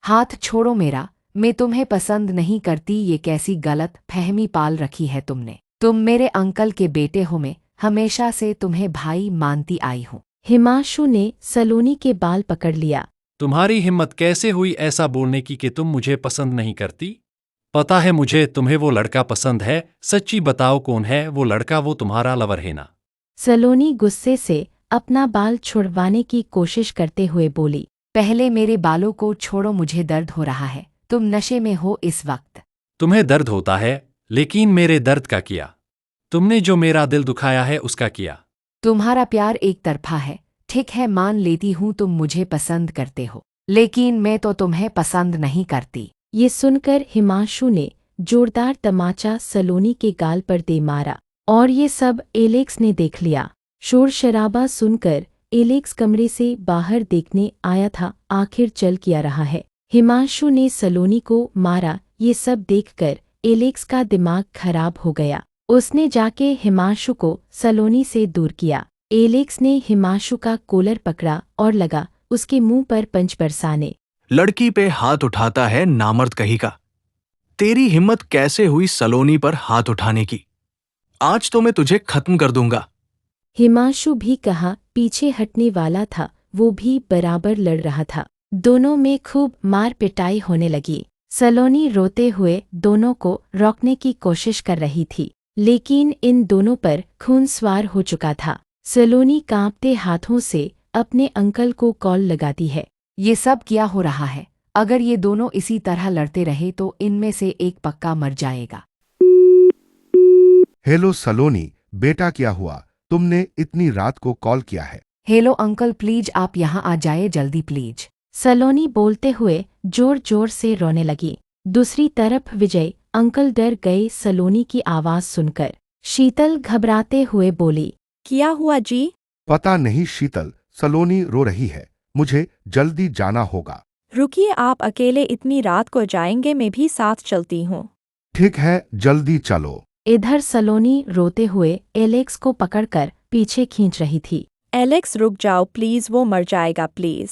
हाथ छोड़ो मेरा, मैं तुम्हें पसंद नहीं करती। ये कैसी गलत फहमी पाल रखी है तुमने। तुम मेरे अंकल के बेटे हो, मैं हमेशा से तुम्हें भाई मानती आई हूँ। हिमांशु ने सलोनी के बाल पकड़ लिया। तुम्हारी हिम्मत कैसे हुई ऐसा बोलने की कि तुम मुझे पसंद नहीं करती? पता है मुझे तुम्हें वो लड़का पसंद है। सच्ची बताओ कौन है वो लड़का, वो तुम्हारा लवर है ना? सलोनी गुस्से से अपना बाल छुड़वाने की कोशिश करते हुए बोली। पहले मेरे बालों को छोड़ो, मुझे दर्द हो रहा है। तुम नशे में हो इस वक्त। तुम्हें दर्द होता है, लेकिन मेरे दर्द का किया? तुमने जो मेरा दिल दुखाया है उसका किया? तुम्हारा प्यार एक तरफा है। ठीक है, मान लेती हूँ तुम मुझे पसंद करते हो, लेकिन मैं तो तुम्हें पसंद नहीं करती। ये सुनकर हिमांशु ने जोरदार तमाचा सलोनी के गाल पर दे मारा और ये सब एलेक्स ने देख लिया। शोर शराबा सुनकर एलेक्स कमरे से बाहर देखने आया था। आखिर चल क्या रहा है? हिमांशु ने सलोनी को मारा। ये सब देखकर एलेक्स का दिमाग खराब हो गया। उसने जाके हिमांशु को सलोनी से दूर किया। एलेक्स ने हिमांशु का कॉलर पकड़ा और लगा उसके मुंह पर पंच बरसाने। लड़की पे हाथ उठाता है नामर्द कहीं का। तेरी हिम्मत कैसे हुई सलोनी पर हाथ उठाने की? आज तो मैं तुझे खत्म कर दूंगा। हिमांशु भी कहा पीछे हटने वाला था, वो भी बराबर लड़ रहा था। दोनों में खूब मार पिटाई होने लगी। सलोनी रोते हुए दोनों को रोकने की कोशिश कर रही थी, लेकिन इन दोनों पर खून सवार हो चुका था। सलोनी कांपते हाथों से अपने अंकल को कॉल लगाती है। ये सब क्या हो रहा है? अगर ये दोनों इसी तरह लड़ते रहे तो इनमें से एक पक्का मर जाएगा। हेलो सलोनी, बेटा क्या हुआ? तुमने इतनी रात को कॉल किया है? हेलो अंकल, प्लीज आप यहाँ आ जाए जल्दी प्लीज। सलोनी बोलते हुए जोर जोर से रोने लगी। दूसरी तरफ विजय अंकल डर गए सलोनी की आवाज सुनकर। शीतल घबराते हुए बोली। क्या हुआ जी? पता नहीं शीतल, सलोनी रो रही है। मुझे जल्दी जाना होगा। रुकिए, आप अकेले इतनी रात को जाएंगे? मैं भी साथ चलती हूँ। ठीक है, जल्दी चलो। इधर सलोनी रोते हुए एलेक्स को पकड़कर पीछे खींच रही थी। एलेक्स रुक जाओ प्लीज, वो मर जाएगा प्लीज।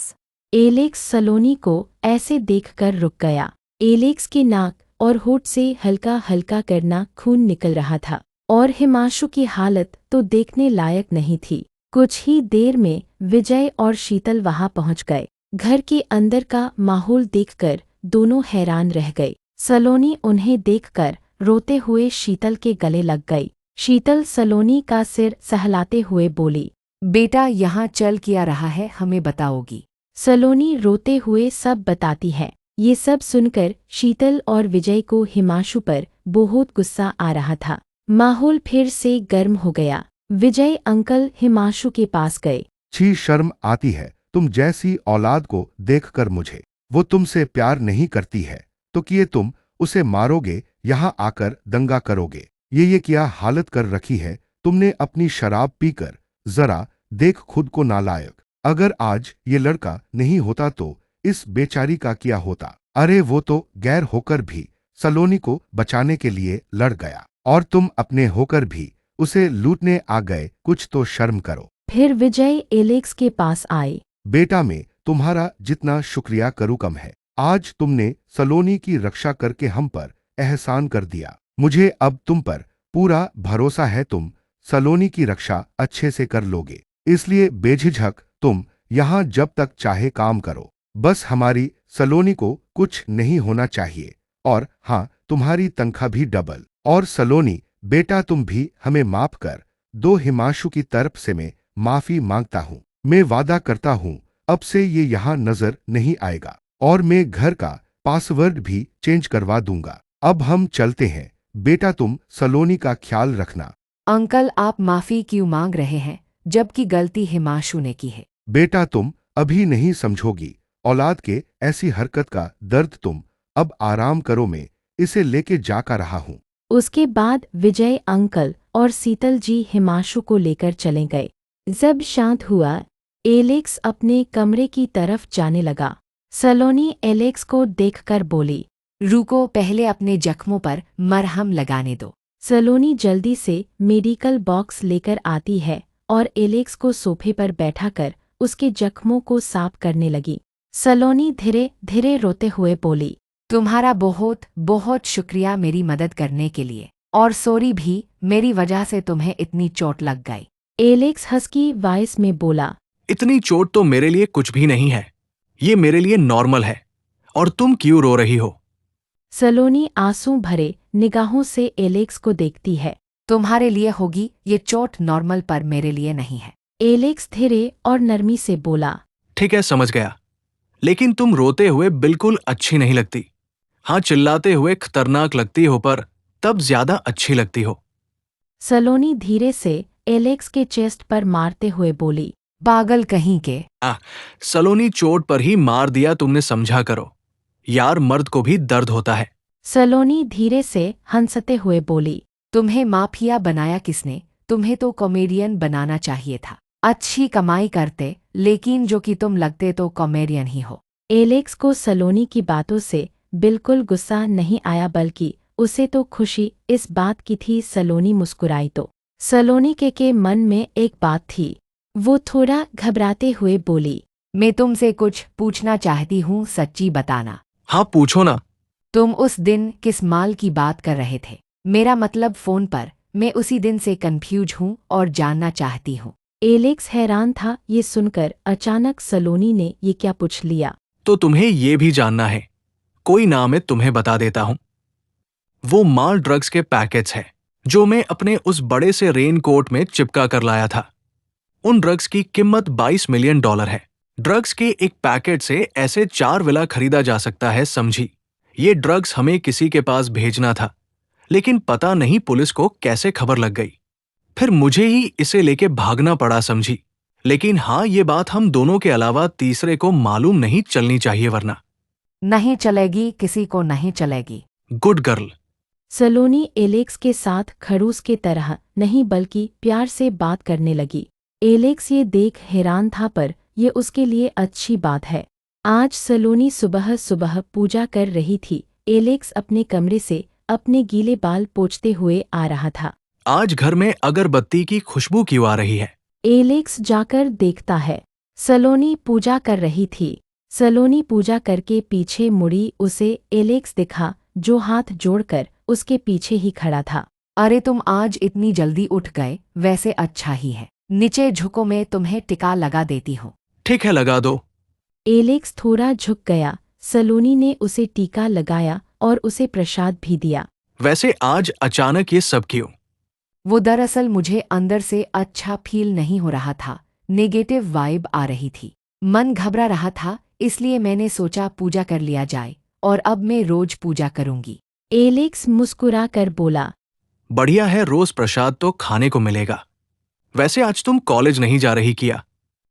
एलेक्स सलोनी को ऐसे देखकर रुक गया। एलेक्स की नाक और होठ से हल्का हल्का करना खून निकल रहा था और हिमांशु की हालत तो देखने लायक नहीं थी। कुछ ही देर में विजय और शीतल वहां पहुंच गए। घर के अंदर का माहौल देखकर दोनों हैरान रह गए। सलोनी उन्हें देखकर रोते हुए शीतल के गले लग गई। शीतल सलोनी का सिर सहलाते हुए बोली। बेटा यहाँ चल क्या रहा है, हमें बताओगी? सलोनी रोते हुए सब बताती है। ये सब सुनकर शीतल और विजय को हिमांशु पर बहुत गुस्सा आ रहा था। माहौल फिर से गर्म हो गया। विजय अंकल हिमांशु के पास गए। छी शर्म आती है तुम जैसी औलाद को देखकर मुझे। वो तुमसे प्यार नहीं करती है तो किए तुम उसे मारोगे, यहाँ आकर दंगा करोगे। ये क्या हालत कर रखी है तुमने अपनी शराब पीकर। जरा देख खुद को नालायक। अगर आज ये लड़का नहीं होता तो इस बेचारी का क्या होता? अरे वो तो गैर होकर भी सलोनी को बचाने के लिए लड़ गया और तुम अपने होकर भी उसे लूटने आ गए। कुछ तो शर्म करो। फिर विजय एलेक्स के पास आए। बेटा, मैं तुम्हारा जितना शुक्रिया करूँ कम है। आज तुमने सलोनी की रक्षा करके हम पर एहसान कर दिया। मुझे अब तुम पर पूरा भरोसा है, तुम सलोनी की रक्षा अच्छे से कर लोगे। इसलिए बेझिझक तुम यहाँ जब तक चाहे काम करो। बस हमारी सलोनी को कुछ नहीं होना चाहिए। और हाँ, तुम्हारी तनख्वाह भी डबल। और सलोनी बेटा, तुम भी हमें माफ कर दो। हिमांशु की तरफ से मैं माफी मांगता हूँ। मैं वादा करता हूँ अब से ये यहाँ नजर नहीं आएगा और मैं घर का पासवर्ड भी चेंज करवा दूंगा। अब हम चलते हैं। बेटा, तुम सलोनी का ख्याल रखना। अंकल, आप माफी क्यों मांग रहे हैं जबकि गलती हिमांशु ने की है? बेटा, तुम अभी नहीं समझोगी औलाद के ऐसी हरकत का दर्द। तुम अब आराम करो, मैं इसे लेके जाकर रहा हूँ। उसके बाद विजय अंकल और शीतल जी हिमांशु को लेकर चले गए। जब शांत हुआ, एलेक्स अपने कमरे की तरफ जाने लगा। सलोनी एलेक्स को देखकर बोली। रुको, पहले अपने जख्मों पर मरहम लगाने दो। सलोनी जल्दी से मेडिकल बॉक्स लेकर आती है और एलेक्स को सोफे पर बैठाकर उसके जख्मों को साफ करने लगी। सलोनी धीरे धीरे रोते हुए बोली। तुम्हारा बहुत बहुत शुक्रिया मेरी मदद करने के लिए, और सॉरी भी, मेरी वजह से तुम्हें इतनी चोट लग गई। एलेक्स हस्की वॉइस में बोला। इतनी चोट तो मेरे लिए कुछ भी नहीं है, ये मेरे लिए नॉर्मल है। और तुम क्यों रो रही हो? सलोनी आंसू भरे निगाहों से एलेक्स को देखती है। तुम्हारे लिए होगी ये चोट नॉर्मल, पर मेरे लिए नहीं है। एलेक्स धीरे और नरमी से बोला। ठीक है, समझ गया, लेकिन तुम रोते हुए बिल्कुल अच्छी नहीं लगती। हाँ, चिल्लाते हुए खतरनाक लगती हो, पर तब ज्यादा अच्छी लगती हो। सलोनी धीरे से एलेक्स के चेस्ट पर मारते हुए बोली। पागल कहीं के। सलोनी, चोट पर ही मार दिया तुमने, समझा करो यार, मर्द को भी दर्द होता है। सलोनी धीरे से हंसते हुए बोली। तुम्हें माफिया बनाया किसने? तुम्हें तो कॉमेडियन बनाना चाहिए था। अच्छी कमाई करते, लेकिन जो कि तुम लगते तो कॉमेडियन ही हो। एलेक्स को सलोनी की बातों से बिल्कुल गुस्सा नहीं आया, बल्कि उसे तो खुशी इस बात की थी। सलोनी मुस्कुराई तो सलोनी के मन में एक बात थी। वो थोड़ा घबराते हुए बोली। मैं तुमसे कुछ पूछना चाहती हूँ, सच्ची बताना। हाँ, पूछो ना। तुम उस दिन किस माल की बात कर रहे थे? मेरा मतलब फोन पर। मैं उसी दिन से कंफ्यूज हूँ और जानना चाहती हूँ। एलेक्स हैरान था ये सुनकर। अचानक सलोनी ने ये क्या पूछ लिया। तो तुम्हें ये भी जानना है? कोई ना, मैं तुम्हें बता देता हूं। वो माल ड्रग्स के पैकेट्स हैं जो मैं अपने उस बड़े से रेन कोट में चिपका कर लाया था। उन ड्रग्स की कीमत $22 मिलियन है। ड्रग्स के एक पैकेट से ऐसे 4 विला खरीदा जा सकता है, समझी? ये ड्रग्स हमें किसी के पास भेजना था, लेकिन पता नहीं पुलिस को कैसे खबर लग गई। फिर मुझे ही इसे लेके भागना पड़ा, समझी? लेकिन हाँ, ये बात हम दोनों के अलावा तीसरे को मालूम नहीं चलनी चाहिए, वरना। नहीं चलेगी, किसी को नहीं चलेगी। Good girl. सलोनी एलेक्स के साथ खड़ूस के तरह नहीं बल्कि प्यार से बात करने लगी। एलेक्स ये देख हैरान था, पर ये उसके लिए अच्छी बात है। आज सलोनी सुबह सुबह पूजा कर रही थी। एलेक्स अपने कमरे से अपने गीले बाल पोंछते हुए आ रहा था। आज घर में अगरबत्ती की खुशबू क्यों आ रही है? एलेक्स जाकर देखता है। सलोनी पूजा कर रही थी। सलोनी पूजा करके पीछे मुड़ी। उसे एलेक्स दिखा, जो हाथ जोड़कर उसके पीछे ही खड़ा था। अरे तुम आज इतनी जल्दी उठ गए, वैसे अच्छा ही है। नीचे झुको, मैं तुम्हें टिका लगा देती हूँ। ठीक है, लगा दो। एलेक्स थोड़ा झुक गया। सलोनी ने उसे टीका लगाया और उसे प्रसाद भी दिया। वैसे आज अचानक ये सब क्यों? वो दरअसल मुझे अंदर से अच्छा फील नहीं हो रहा था। नेगेटिव वाइब आ रही थी। मन घबरा रहा था, इसलिए मैंने सोचा पूजा कर लिया जाए, और अब मैं रोज पूजा करूंगी। एलेक्स मुस्कुरा कर बोला। बढ़िया है, रोज प्रसाद तो खाने को मिलेगा। वैसे आज तुम कॉलेज नहीं जा रही क्या?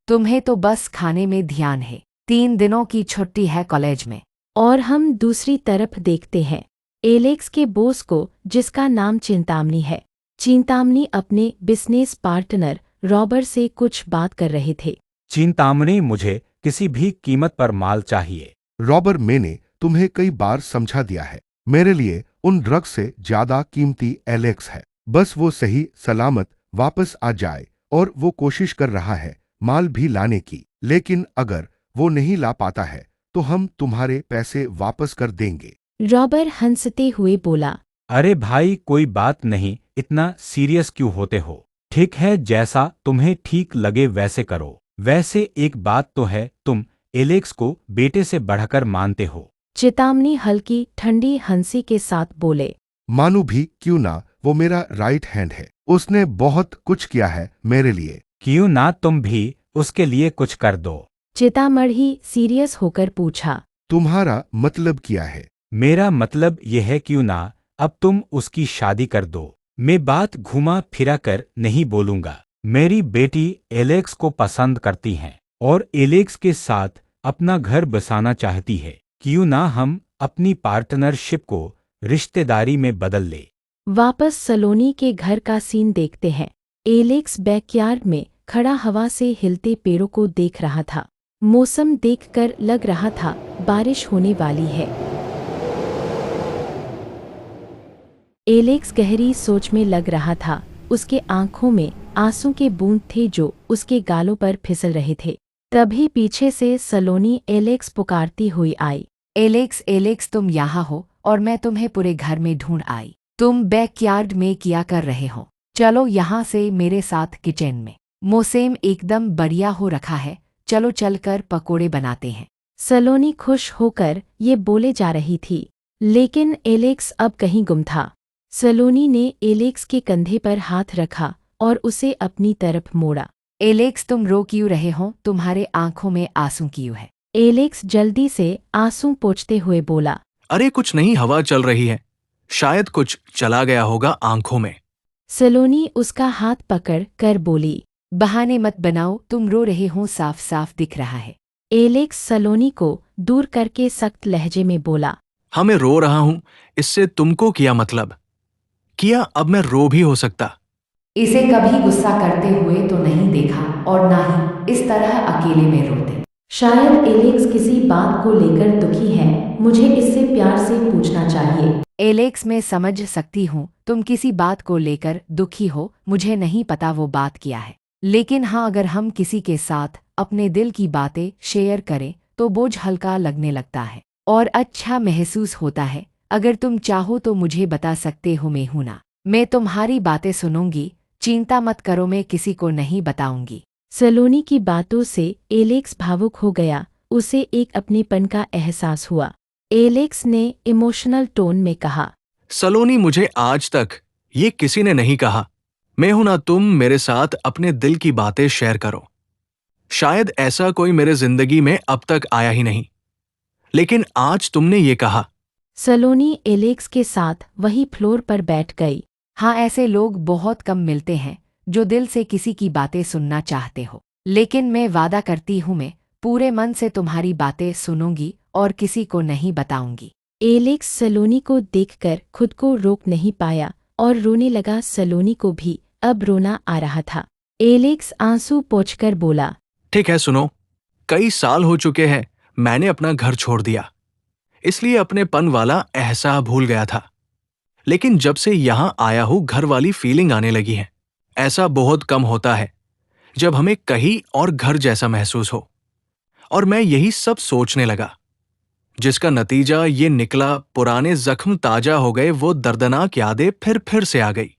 तुम्हें तो बस खाने में ध्यान है। 3 दिनों की छुट्टी है कॉलेज में। और हम दूसरी तरफ देखते हैं एलेक्स के बॉस को, जिसका नाम चिंतामणी है। चिंतामणी अपने बिजनेस पार्टनर रॉबर्ट से कुछ बात कर रहे थे। चिंतामणी, मुझे किसी भी कीमत पर माल चाहिए। रॉबर, मैंने तुम्हें कई बार समझा दिया है, मेरे लिए उन ड्रग्स से ज्यादा कीमती एलेक्स है। बस वो सही सलामत वापस आ जाए, और वो कोशिश कर रहा है माल भी लाने की। लेकिन अगर वो नहीं ला पाता है तो हम तुम्हारे पैसे वापस कर देंगे। रॉबर्ट हंसते हुए बोला। अरे भाई, कोई बात नहीं, इतना सीरियस क्यों होते हो? ठीक है, जैसा तुम्हें ठीक लगे वैसे करो। वैसे एक बात तो है, तुम एलेक्स को बेटे से बढ़कर मानते हो। चिंतामणी हल्की ठंडी हंसी के साथ बोले। मानू भी क्यों ना, वो मेरा राइट हैंड है। उसने बहुत कुछ किया है मेरे लिए। क्यों ना तुम भी उसके लिए कुछ कर दो। चिंतामणी सीरियस होकर पूछा। तुम्हारा मतलब क्या है? मेरा मतलब यह है, क्यों ना अब तुम उसकी शादी कर दो। मैं बात घुमा फिरा कर नहीं बोलूंगा। मेरी बेटी एलेक्स को पसंद करती हैं और एलेक्स के साथ अपना घर बसाना चाहती है। क्यों ना हम अपनी पार्टनरशिप को रिश्तेदारी में बदल ले। वापस सलोनी के घर का सीन देखते हैं। एलेक्स बैकयार्ड में खड़ा हवा से हिलते पेड़ों को देख रहा था। मौसम देखकर लग रहा था बारिश होने वाली है। एलेक्स गहरी सोच में लग रहा था। उसके आंखों में आंसू के बूंद थे जो उसके गालों पर फिसल रहे थे। तभी पीछे से सलोनी एलेक्स पुकारती हुई आई। एलेक्स एलेक्स तुम यहाँ हो और मैं तुम्हें पूरे घर में ढूंढ आई। तुम बैकयार्ड में क्या कर रहे हो? चलो यहाँ से मेरे साथ किचन में। मौसम एकदम बढ़िया हो रखा है, चलो चलकर पकोड़े बनाते हैं। सलोनी खुश होकर ये बोले जा रही थी, लेकिन एलेक्स अब कहीं गुम था। सलोनी ने एलेक्स के कंधे पर हाथ रखा और उसे अपनी तरफ मोड़ा। एलेक्स तुम रो क्यों रहे हो? तुम्हारे आंखों में आंसू क्यों है? एलेक्स जल्दी से आंसू पोंछते हुए बोला। अरे कुछ नहीं, हवा चल रही है, शायद कुछ चला गया होगा आंखों में। सलोनी उसका हाथ पकड़ कर बोली। बहाने मत बनाओ, तुम रो रहे हो, साफ साफ दिख रहा है। एलेक्स सलोनी को दूर करके सख्त लहजे में बोला। हाँ मैं रो रहा हूं, इससे तुमको क्या मतलब? किया अब मैं रो भी हो सकता? इसे कभी गुस्सा करते हुए तो नहीं देखा और ना ही इस तरह अकेले में रोते। शायद एलेक्स किसी बात को लेकर दुखी है, मुझे इससे प्यार से पूछना चाहिए। एलेक्स मैं समझ सकती हूँ तुम किसी बात को लेकर दुखी हो, मुझे नहीं पता वो बात क्या है, लेकिन हाँ अगर हम किसी के साथ अपने दिल की बातें शेयर करें तो बोझ हल्का लगने लगता है और अच्छा महसूस होता है। अगर तुम चाहो तो मुझे बता सकते हो, मैं हूं ना, मैं तुम्हारी बातें सुनूंगी, चिंता मत करो, मैं किसी को नहीं बताऊंगी। सलोनी की बातों से एलेक्स भावुक हो गया, उसे एक अपनेपन का एहसास हुआ। एलेक्स ने इमोशनल टोन में कहा, सलोनी मुझे आज तक ये किसी ने नहीं कहा, मैं हूं ना, तुम मेरे साथ अपने दिल की बातें शेयर करो। शायद ऐसा कोई मेरे जिंदगी में अब तक आया ही नहीं, लेकिन आज तुमने ये कहा। सलोनी एलेक्स के साथ वही फ्लोर पर बैठ गई। हाँ ऐसे लोग बहुत कम मिलते हैं जो दिल से किसी की बातें सुनना चाहते हो, लेकिन मैं वादा करती हूँ मैं पूरे मन से तुम्हारी बातें सुनूंगी और किसी को नहीं बताऊंगी। एलेक्स सलोनी को देखकर खुद को रोक नहीं पाया और रोने लगा। सलोनी को भी अब रोना आ रहा था। एलेक्स आंसू पोंछकर बोला, ठीक है सुनो, कई साल हो चुके हैं मैंने अपना घर छोड़ दिया, इसलिए अपनेपन वाला एहसास भूल गया था, लेकिन जब से यहां आया हूं घर वाली फीलिंग आने लगी है। ऐसा बहुत कम होता है जब हमें कहीं और घर जैसा महसूस हो, और मैं यही सब सोचने लगा, जिसका नतीजा ये निकला, पुराने जख्म ताजा हो गए, वो दर्दनाक यादें फिर से आ गई।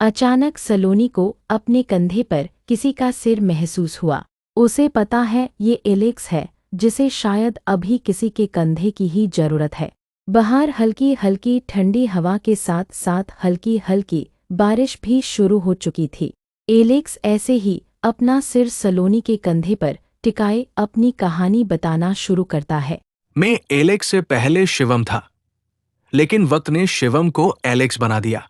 अचानक सलोनी को अपने कंधे पर किसी का सिर महसूस हुआ। उसे पता है ये एलेक्स है, जिसे शायद अभी किसी के कंधे की ही जरूरत है। बाहर हल्की हल्की ठंडी हवा के साथ साथ हल्की हल्की बारिश भी शुरू हो चुकी थी। एलेक्स ऐसे ही अपना सिर सलोनी के कंधे पर टिकाए अपनी कहानी बताना शुरू करता है। मैं एलेक्स से पहले शिवम था, लेकिन वक्त ने शिवम को एलेक्स बना दिया।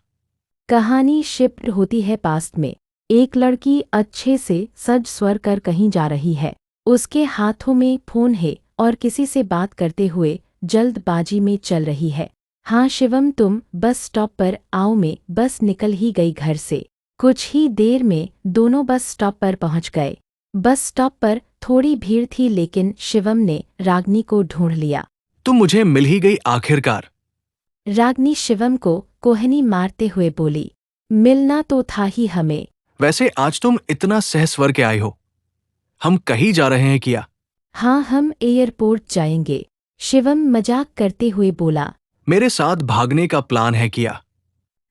कहानी शिफ्ट होती है पास्ट में। एक लड़की अच्छे से सज स्वर कर कहीं जा रही है। उसके हाथों में फोन है और किसी से बात करते हुए जल्दबाजी में चल रही है। हाँ शिवम, तुम बस स्टॉप पर आओ। मैं बस निकल ही गई घर से। कुछ ही देर में दोनों बस स्टॉप पर पहुंच गए। बस स्टॉप पर थोड़ी भीड़ थी, लेकिन शिवम ने रागनी को ढूंढ लिया। तुम मुझे मिल ही गई आखिरकार। रागनी शिवम को कोहनी मारते हुए बोली, मिलना तो था ही हमें। वैसे आज तुम इतना सहस्वर के आई हो, हम कहीं जा रहे हैं क्या? हाँ, हम एयरपोर्ट जाएंगे, शिवम मजाक करते हुए बोला। मेरे साथ भागने का प्लान है क्या?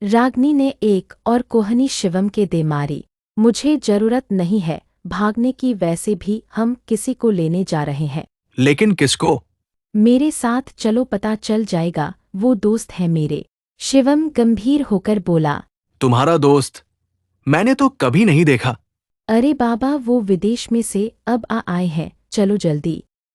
रागनी ने एक और कोहनी शिवम के दे मारी। मुझे जरूरत नहीं है भागने की, वैसे भी हम किसी को लेने जा रहे हैं। लेकिन किसको? मेरे साथ चलो, पता चल जाएगा, वो दोस्त है मेरे। शिवम गंभीर होकर बोला। तुम्हारा दोस्त? मैंने तो कभी नहीं देखा। अरे बाबा, वो विदेश में से अब आए हैं, चलो जल्दी।